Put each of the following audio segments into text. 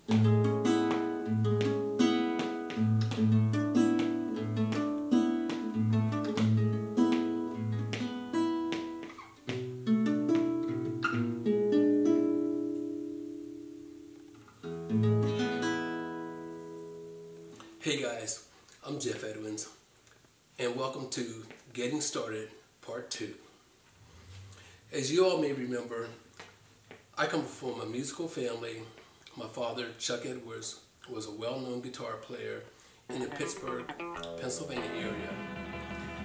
Hey guys, I'm Jeff Edwins, and welcome to Getting Started Part 2. As you all may remember, I come from a musical family. My father, Chuck Edwards, was a well-known guitar player in the Pittsburgh, Pennsylvania area.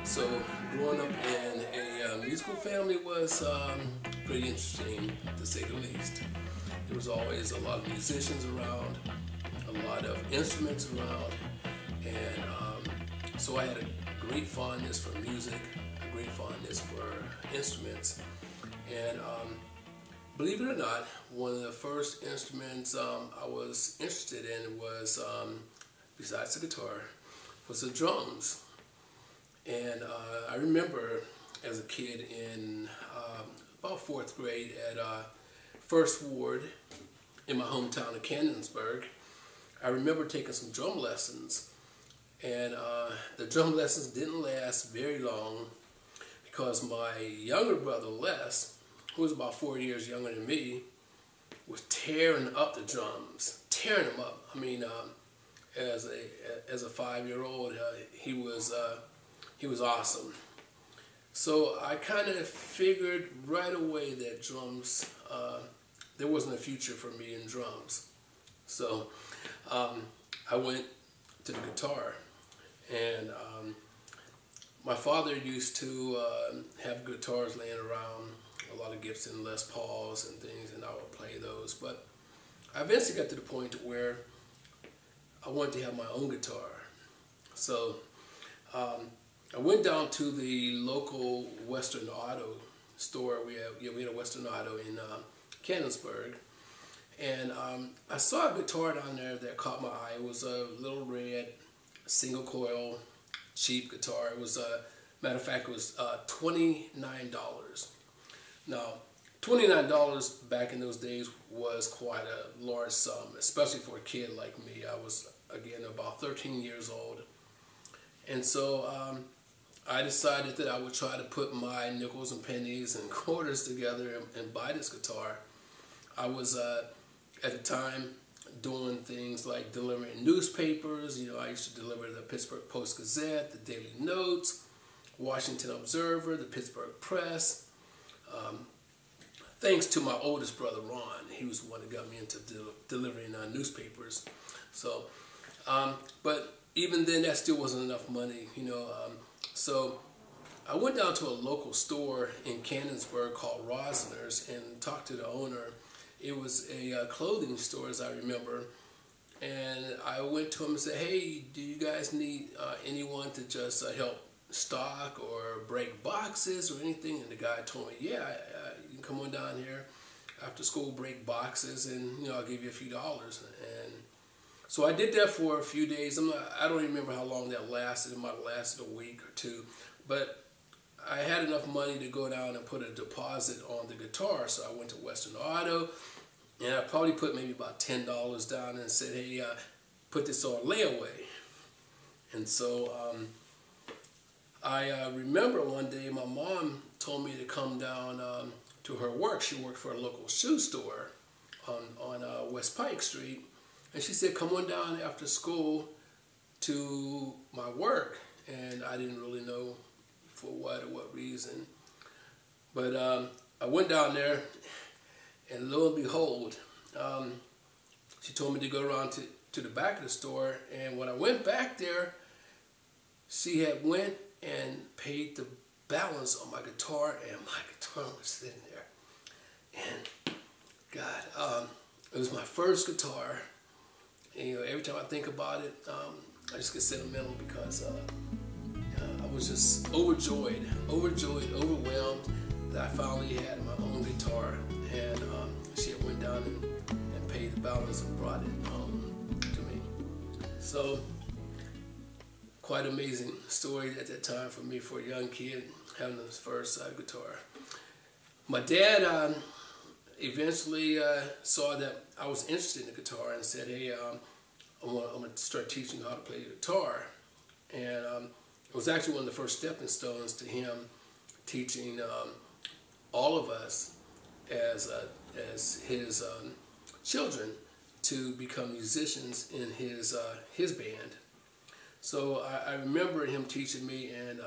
So growing up in a musical family was pretty interesting, to say the least. There was always a lot of musicians around, a lot of instruments around, and so I had a great fondness for music, a great fondness for instruments. And believe it or not, one of the first instruments I was interested in was, besides the guitar, was the drums. And I remember as a kid in about 4th grade at First Ward in my hometown of Canonsburg, I remember taking some drum lessons. And the drum lessons didn't last very long because my younger brother Les, who was about 4 years younger than me, was tearing up the drums, tearing them up. I mean, as a 5-year-old, he was awesome. So I kind of figured right away that drums, there wasn't a future for me in drums. So I went to the guitar, and my father used to have guitars laying around, a lot of Gibson Les Pauls and things, and I would play those. But I eventually got to the point where I wanted to have my own guitar. So I went down to the local Western Auto store. We had a Western Auto in Canonsburg. And I saw a guitar down there that caught my eye. It was a little red, single coil, cheap guitar. It was, matter of fact, it was $29. Now, $29 back in those days was quite a large sum, especially for a kid like me. I was, again, about 13 years old. And so I decided that I would try to put my nickels and pennies and quarters together and buy this guitar. I was at the time doing things like delivering newspapers. You know, I used to deliver the Pittsburgh Post-Gazette, the Daily Notes, Washington Observer, the Pittsburgh Press. Thanks to my oldest brother, Ron. He was the one that got me into delivering newspapers. So, but even then, that still wasn't enough money, you know. So I went down to a local store in Canonsburg called Rosner's and talked to the owner. It was a clothing store, as I remember, and I went to him and said, "Hey, do you guys need anyone to just help stock or break boxes or anything?" And the guy told me, "Yeah, you can come on down here after school, break boxes, and I'll give you a few dollars." And so I did that for a few days. I don't remember how long that lasted. It might have lasted a week or two, but I had enough money to go down and put a deposit on the guitar. So I went to Western Auto, and I probably put maybe about $10 down and said, "Hey, put this on layaway." And so I remember one day my mom told me to come down to her work. She worked for a local shoe store on West Pike Street. And she said, "Come on down after school to my work." And I didn't really know for what or what reason. But I went down there, and lo and behold, she told me to go around to the back of the store. And when I went back there, she had went and paid the balance on my guitar, and my guitar was sitting there. And God, it was my first guitar. And, every time I think about it, I just get sentimental because I was just overjoyed, overwhelmed that I finally had my own guitar. And she had went down and paid the balance and brought it home to me. So, quite amazing story at that time for me, for a young kid having his first guitar. My dad, eventually saw that I was interested in the guitar and said, hey, I'm going to start teaching you how to play the guitar. And it was actually one of the first stepping stones to him teaching all of us as his children to become musicians in his band. So I remember him teaching me, and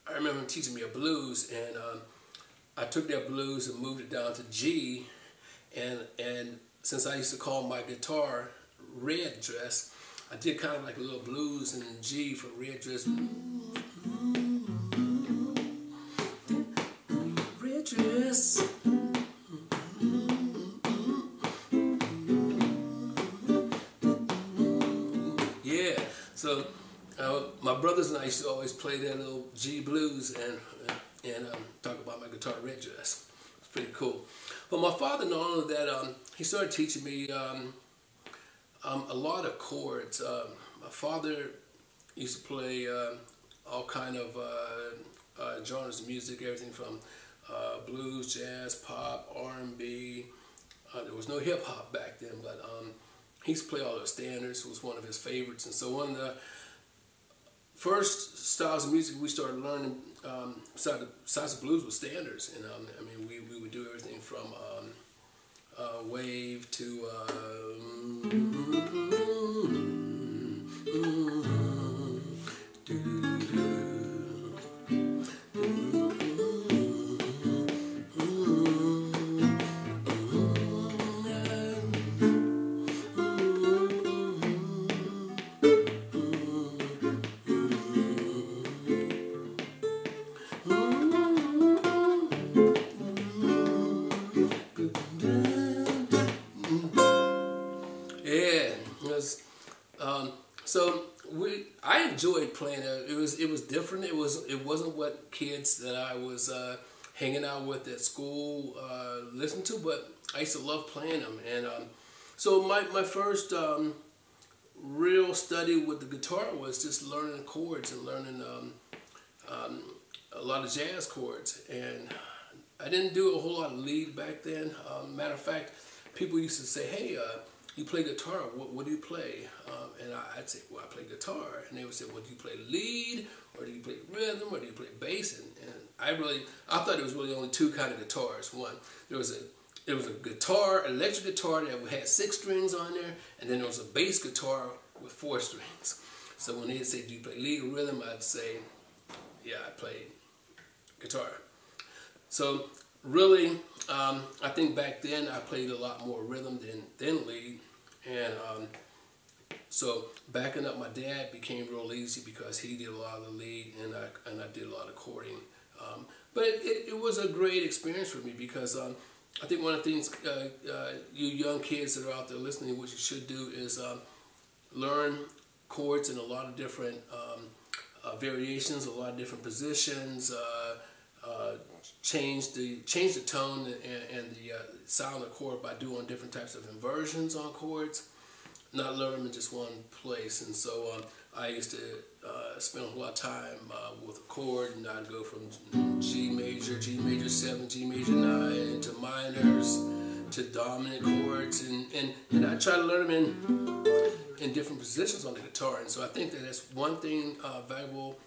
I remember him teaching me a blues, and I took that blues and moved it down to G, and since I used to call my guitar Red Dress, I did kind of like a little blues in G for Red Dress. Red Dress. Yeah, so my brothers and I used to always play that little G blues and talk about my guitar Red Dress. It's pretty cool. But my father, not only that, he started teaching me a lot of chords. My father used to play all kind of genres of music, everything from blues, jazz, pop, R&B. There was no hip hop back then, but he used to play all the standards. It was one of his favorites. And so one of the first styles of music we started learning, besides the blues, was standards. And I mean, we would do everything from wave to I enjoyed playing it. It was different. It wasn't what kids that I was hanging out with at school listened to, but I used to love playing them. And so my first real study with the guitar was just learning chords and learning a lot of jazz chords. And I didn't do a whole lot of lead back then. Matter of fact, people used to say, hey, you play guitar, what do you play? And I'd say, well, I play guitar. And they would say, well, do you play lead, or do you play rhythm, or do you play bass? And I thought there was really only two kind of guitars. One, there was a guitar, electric guitar that had 6 strings on there, and then there was a bass guitar with 4 strings. So when they'd say, do you play lead or rhythm, I'd say, yeah, I play guitar. So really, I think back then I played a lot more rhythm than lead. And so backing up my dad became real easy because he did a lot of the lead, and I did a lot of chording. But it was a great experience for me because I think one of the things you young kids that are out there listening, what you should do is learn chords in a lot of different variations, a lot of different positions, change the tone and the sound of the chord by doing different types of inversions on chords, not learn them in just one place. And so I used to spend a whole lot of time with a chord, and I'd go from G major 7, G major 9 to minors to dominant chords, and I try to learn them in different positions on the guitar. And so I think that's one thing, valuable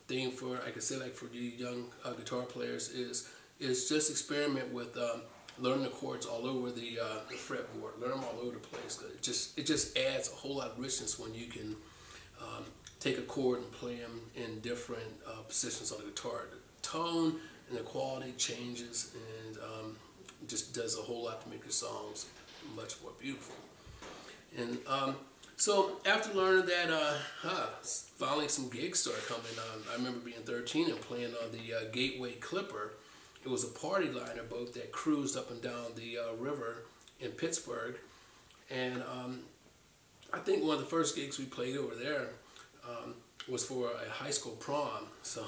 thing for, I could say, like for you young guitar players is just experiment with learning the chords all over the fretboard. Learn them all over the place. It just adds a whole lot of richness when you can take a chord and play them in different positions on the guitar. The tone and the quality changes, and just does a whole lot to make your songs much more beautiful. And so after learning that, finally some gigs started coming. I remember being 13 and playing on the Gateway Clipper. It was a party liner boat that cruised up and down the river in Pittsburgh. And I think one of the first gigs we played over there was for a high school prom. So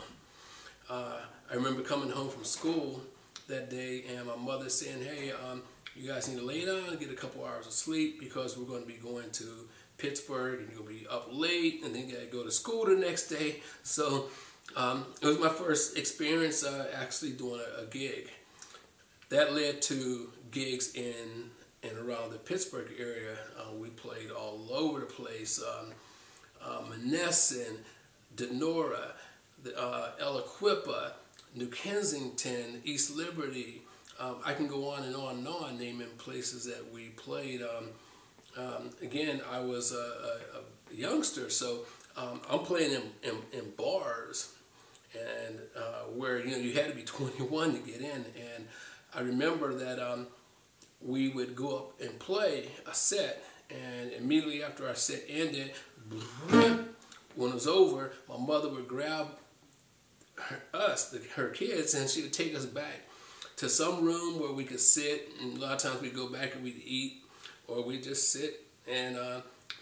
I remember coming home from school that day and my mother saying, hey, you guys need to lay down and get a couple hours of sleep because we're going to be going to Pittsburgh and you'll be up late and then you got to go to school the next day. So it was my first experience actually doing a gig. that led to gigs in and around the Pittsburgh area. We played all over the place. Monessen, Denora, Aliquippa, New Kensington, East Liberty. I can go on and on naming places that we played. Again, I was a youngster, so I'm playing in bars, and where you had to be 21 to get in. And I remember that we would go up and play a set, and immediately after our set ended, when it was over, my mother would grab her kids, and she would take us back to some room where we could sit, and a lot of times we'd go back and we'd eat, or we'd just sit and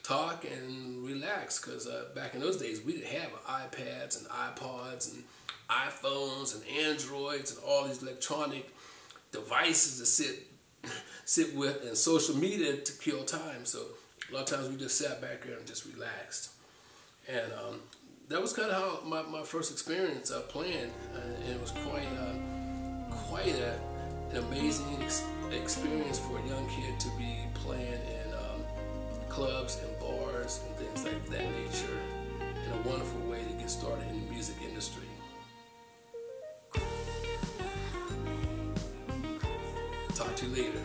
talk and relax, because back in those days we didn't have iPads and iPods and iPhones and Androids and all these electronic devices to sit with, and social media to kill time. So a lot of times we just sat back there and just relaxed. And that was kind of how my first experience playing, and it was quite an amazing experience for a young kid to be playing in clubs and bars and things like that nature, and a wonderful way to get started in the music industry. Talk to you later.